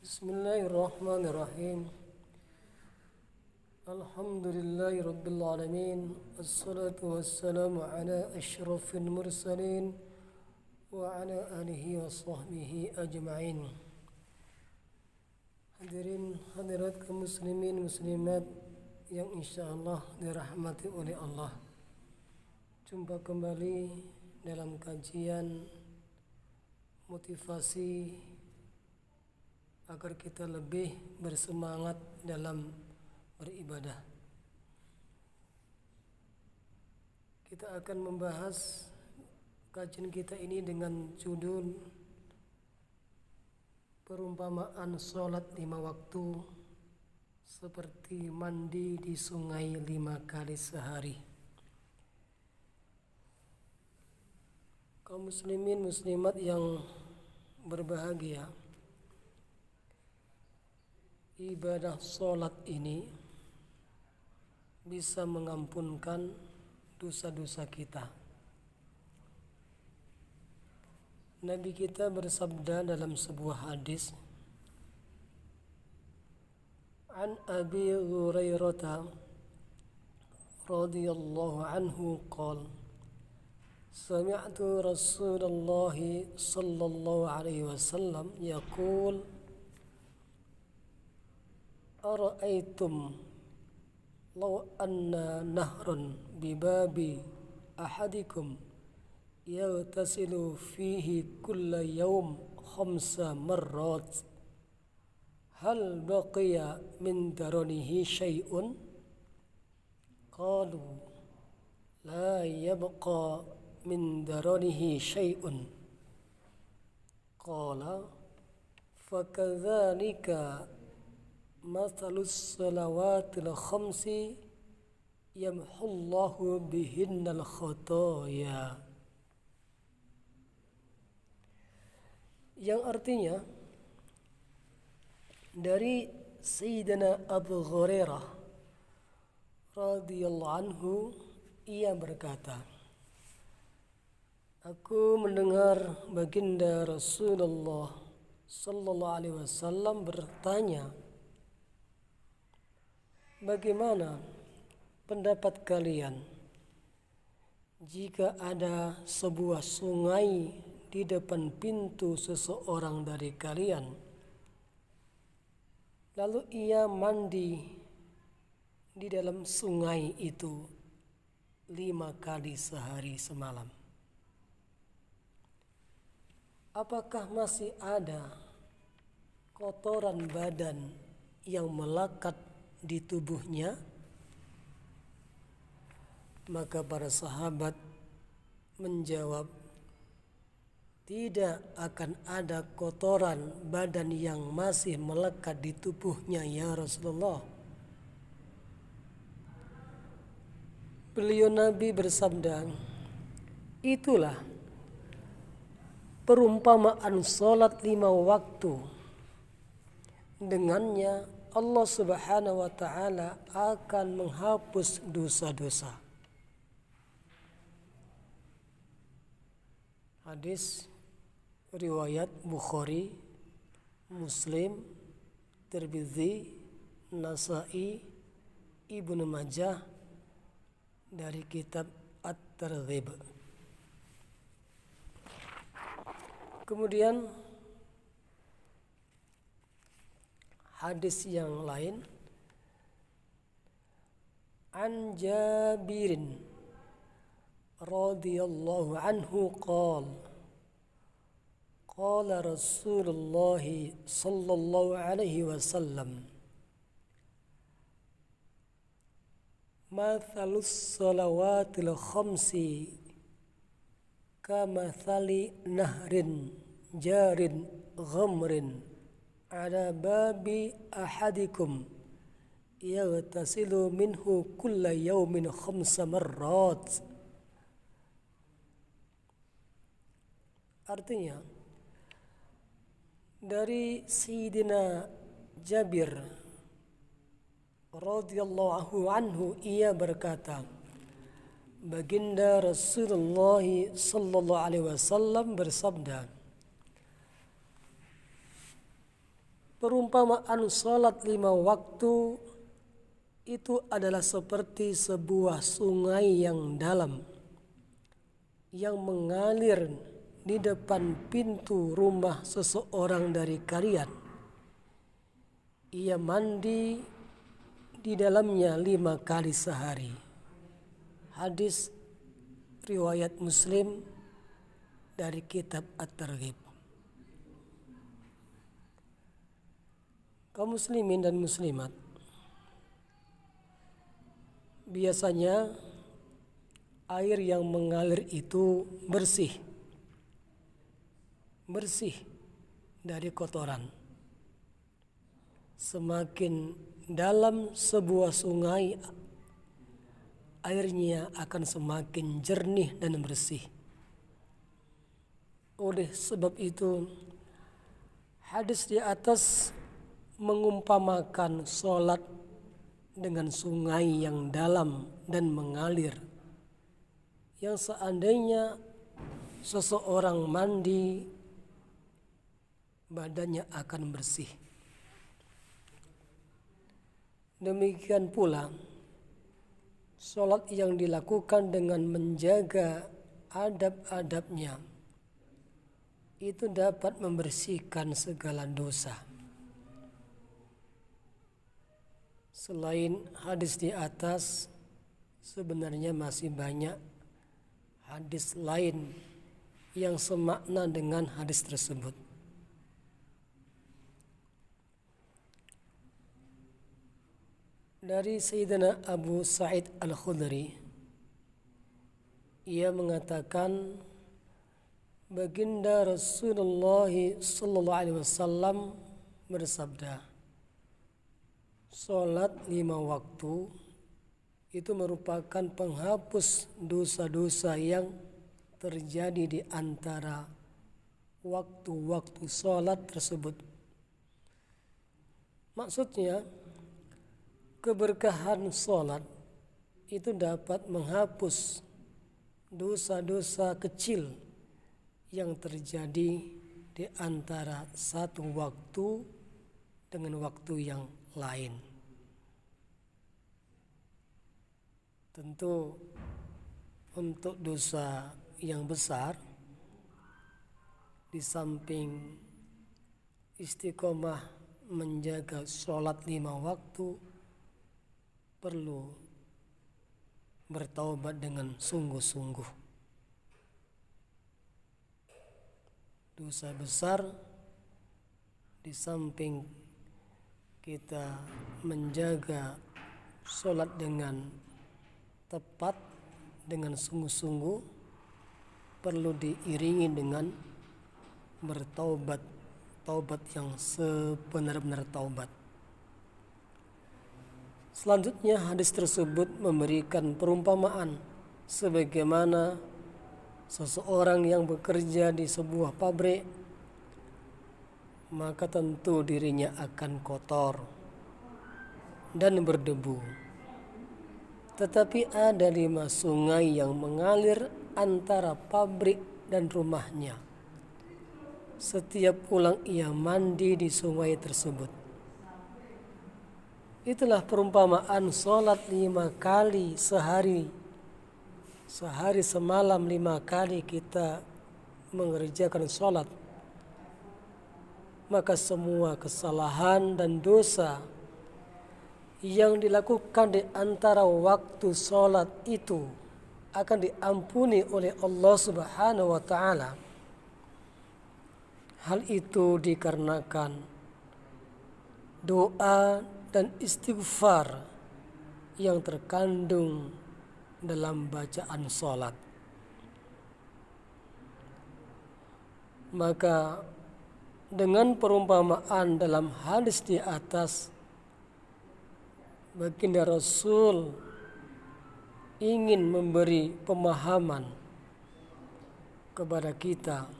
Bismillahirrahmanirrahim. Alhamdulillahi rabbil alamin. Assalatu wassalamu ala asyrafil mursalin wa ala alihi wa sahbihi ajma'in. Hadirin hadirat kaum muslimin muslimat yang insyaallah dirahmati oleh Allah. Jumpa kembali dalam kajian motivasi agar kita lebih bersemangat dalam beribadah. Kita akan membahas kajian kita ini dengan judul perumpamaan sholat 5 waktu seperti mandi di sungai 5 kali sehari. Kaum muslimin muslimat yang berbahagia, ibadah sholat ini bisa mengampunkan dosa-dosa kita. Nabi kita bersabda dalam sebuah hadis, An Abi Hurairah radhiyallahu anhu qala Sami'tu Rasulullah sallallahu alaihi wasallam yaqul Ara'aytum law anna nahran bibabi ahadikum yaghtasilu fihi kulla yawm 5 marrat hal baqiya min daranihi syai'un qalu la yabqa min daranihi syai'un qala fakadzalika mathalus salawatil khamsi yamhullahu bihinnal khotoya. Yang artinya dari Sayyidina Abu Hurairah radhiyallahu anhu, ia berkata, aku mendengar baginda Rasulullah sallallahu alaihi wasallam bertanya, bagaimana pendapat kalian jika ada sebuah sungai di depan pintu seseorang dari kalian, lalu ia mandi di dalam sungai itu 5 kali sehari semalam? Apakah masih ada kotoran badan yang melekat di tubuhnya? Maka para sahabat menjawab, tidak akan ada kotoran badan yang masih melekat di tubuhnya ya Rasulullah. Beliau Nabi bersabda, itulah perumpamaan sholat 5 waktu. Dengannya Allah Subhanahu wa ta'ala akan menghapus dosa-dosa. Hadis riwayat Bukhari, Muslim, Tirmidzi, Nasa'i, Ibnu Majah dari kitab At-Targhib. Kemudian hadis yang lain, An Jabirin radhiyallahu anhu qala Rasulullah sallallahu alaihi wasallam mathalus salawatil khamsi kamathali nahrin jarin ghamrin ala babi ahadikum yaghtasilu minhu kulla yawmin 5 marrat. Artinya dari Sayyidina Jabir radhiyallahu anhu, ia berkata, baginda Rasulullah sallallahu alaihi wasallam bersabda, perumpamaan sholat 5 waktu itu adalah seperti sebuah sungai yang dalam yang mengalir di depan pintu rumah seseorang dari kalian. Ia mandi di dalamnya 5 kali sehari. Hadis riwayat Muslim dari kitab At-Targhib. Kaum muslimin dan muslimat, biasanya air yang mengalir itu bersih dari kotoran. Semakin dalam sebuah sungai, airnya akan semakin jernih dan bersih. Oleh sebab itu, hadis di atas mengumpamakan sholat dengan sungai yang dalam dan mengalir, yang seandainya seseorang mandi, badannya akan bersih. Demikian pula sholat yang dilakukan dengan menjaga adab-adabnya itu dapat membersihkan segala dosa. Selain hadis di atas, sebenarnya masih banyak hadis lain yang semakna dengan hadis tersebut. Dari Sayyidina Abu Sa'id Al-Khudri, ia mengatakan, baginda Rasulullah sallallahu alaihi wasallam bersabda, sholat 5 waktu itu merupakan penghapus dosa-dosa yang terjadi di antara waktu-waktu sholat tersebut. Maksudnya, keberkahan sholat itu dapat menghapus dosa-dosa kecil yang terjadi di antara satu waktu dengan waktu yang lain. Tentu untuk dosa yang besar, di samping istiqomah menjaga sholat 5 waktu, perlu bertaubat dengan sungguh-sungguh. Dosa besar, di samping kita menjaga sholat dengan tepat, dengan sungguh-sungguh, perlu diiringi dengan bertaubat, taubat yang sebenar-benar taubat. Selanjutnya hadis tersebut memberikan perumpamaan sebagaimana seseorang yang bekerja di sebuah pabrik, maka tentu dirinya akan kotor dan berdebu. Tetapi ada 5 sungai yang mengalir antara pabrik dan rumahnya. Setiap pulang ia mandi di sungai tersebut. Itulah perumpamaan sholat 5 kali sehari. Sehari semalam 5 kali kita mengerjakan sholat. Maka semua kesalahan dan dosa yang dilakukan di antara waktu sholat itu akan diampuni oleh Allah Subhanahu wa ta'ala. Hal itu dikarenakan doa dan istighfar yang terkandung dalam bacaan sholat. Maka dengan perumpamaan dalam hadis di atas, baginda Rasul ingin memberi pemahaman kepada kita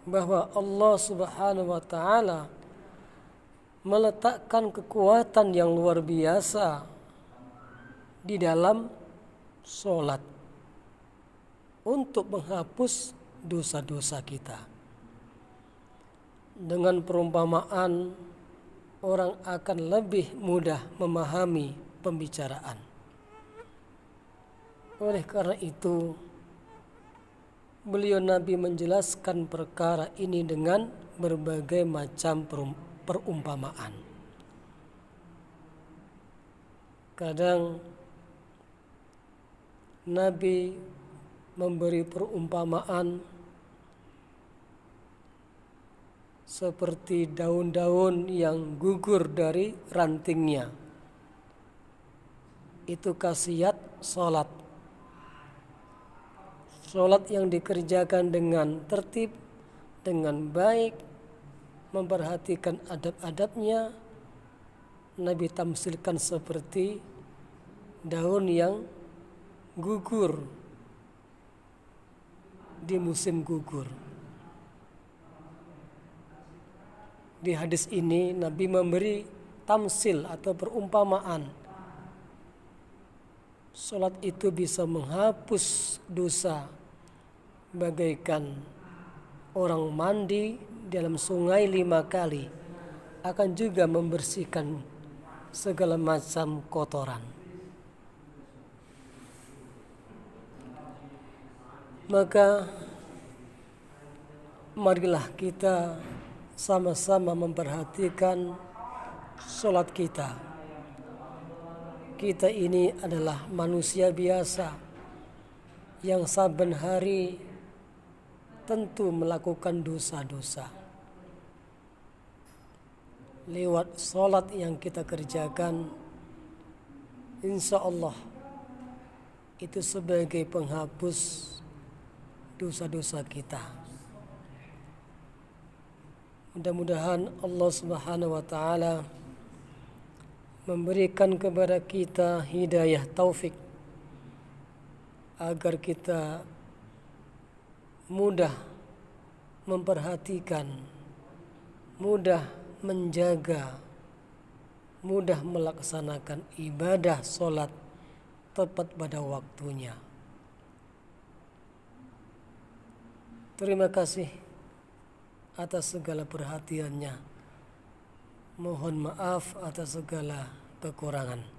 bahwa Allah Subhanahu wa ta'ala meletakkan kekuatan yang luar biasa di dalam sholat untuk menghapus dosa-dosa kita. Dengan perumpamaan orang akan lebih mudah memahami pembicaraan. Oleh karena itu, beliau Nabi menjelaskan perkara ini dengan berbagai macam perumpamaan. Kadang Nabi memberi perumpamaan seperti daun-daun yang gugur dari rantingnya. Itu khasiat sholat. Sholat yang dikerjakan dengan tertib, dengan baik, memperhatikan adab-adabnya, Nabi tamsilkan seperti daun yang gugur di musim gugur. Di hadis ini Nabi memberi tamsil atau perumpamaan. Salat itu bisa menghapus dosa bagaikan orang mandi dalam sungai 5 kali, akan juga membersihkan segala macam kotoran. Maka marilah kita sama-sama memperhatikan sholat kita. Kita ini adalah manusia biasa yang saben hari tentu melakukan dosa-dosa. Lewat sholat yang kita kerjakan, insya Allah itu sebagai penghapus dosa-dosa kita. Mudah-mudahan Allah Subhanahu wa taala memberikan kepada kita hidayah taufik agar kita mudah memperhatikan, mudah menjaga, mudah melaksanakan ibadah sholat tepat pada waktunya. Terima kasih atas segala perhatiannya. Mohon maaf atas segala kekurangan.